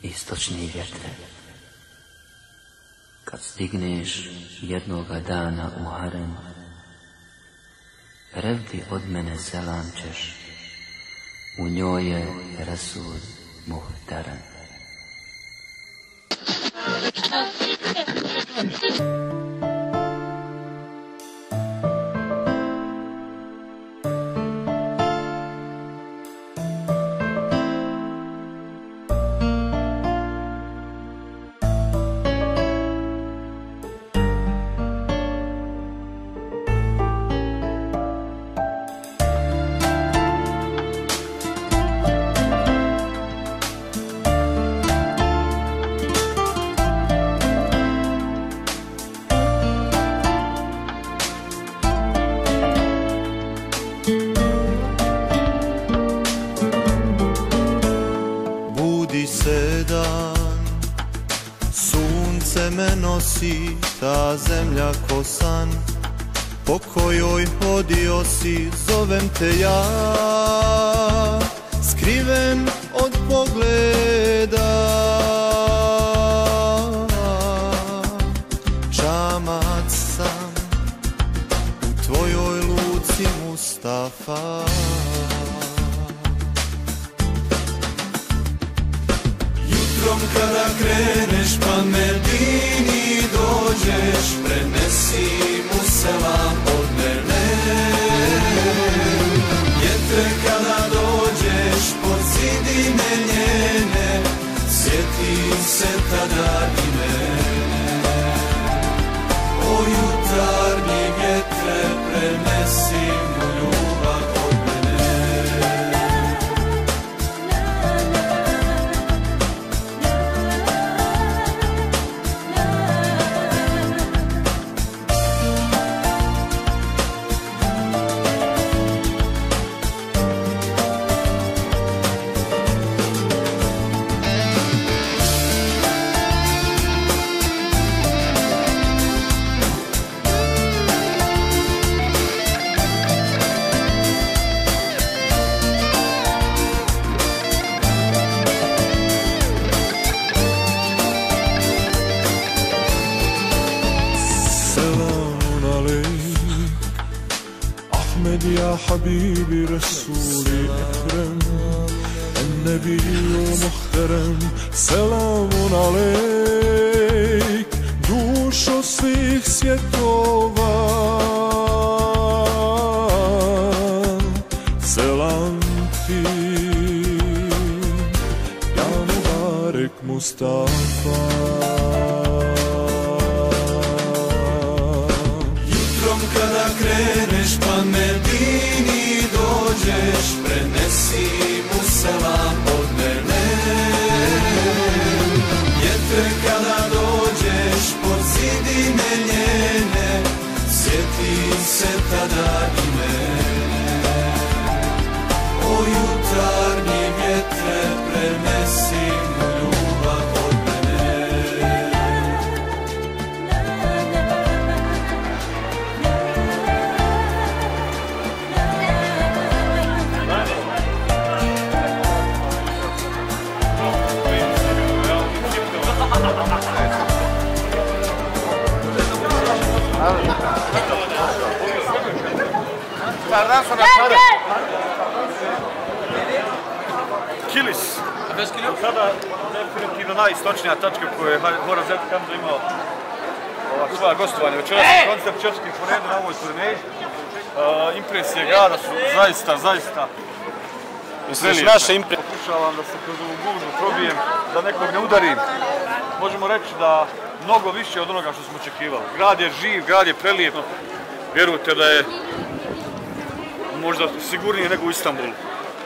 istočni vjetre. Kad stigneš jednoga dana u harem, Revdi od mene selam ćeš, u njoj je Rasul muhtaram. Ta zemlja ko san, po kojoj hodio si, zovem te ja, skriven od pogleda. Čamac sam u tvojoj luci Mustafa. Jutrom kada kreneš pa Medini dođeš, prenesi mu selam od mene. Vjetre kada dođeš pod zidine njene, sjetim se tada i mene. O jutarnji vjetre, prenesi mu ljubav od mene. يا حبيبي رسولي أكرم النبي محترم سلام عليك dušo svih svjetova selam ti ja Mubarek Mustafa. Jutrom kada kreneš pa Medini dođeš, prenesi mu selam od mene. Vjetre kada dođeš pod zidine njene, sjetim se tada i mene. O jutarnji vjetre, prenesi mu ljubav od mene. Kilis, sada definitivno najistočnija tačka koju je Horaš Zet Hamza imao svoja gostovanja. Večeras je koncept četvrtih po redu na ovoj turneji. Impresije grada su zaista naše impresije. Pokušavam da se kroz ovu gužvu probijem, da nekog ne udarim. Možemo reći da mnogo više od onoga što smo očekivali. Grad je živ, grad je prelijep. Vjerujte da je možda sigurnije nego u Istanbulu.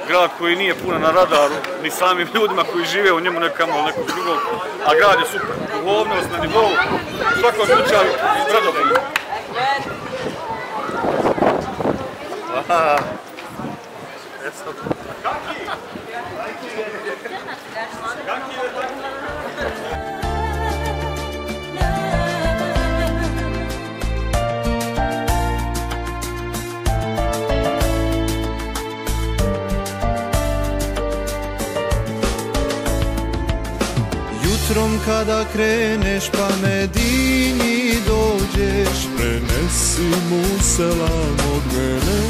Grad koji nije puno na radaru, ni samim ljudima koji žive u njemu nekog drugog, a grad je super. Duhovnost na nivou, u svakom slučaju, predobro. jutrom kada kreneš pa Medini dođeš, prenesi mu selam od mene.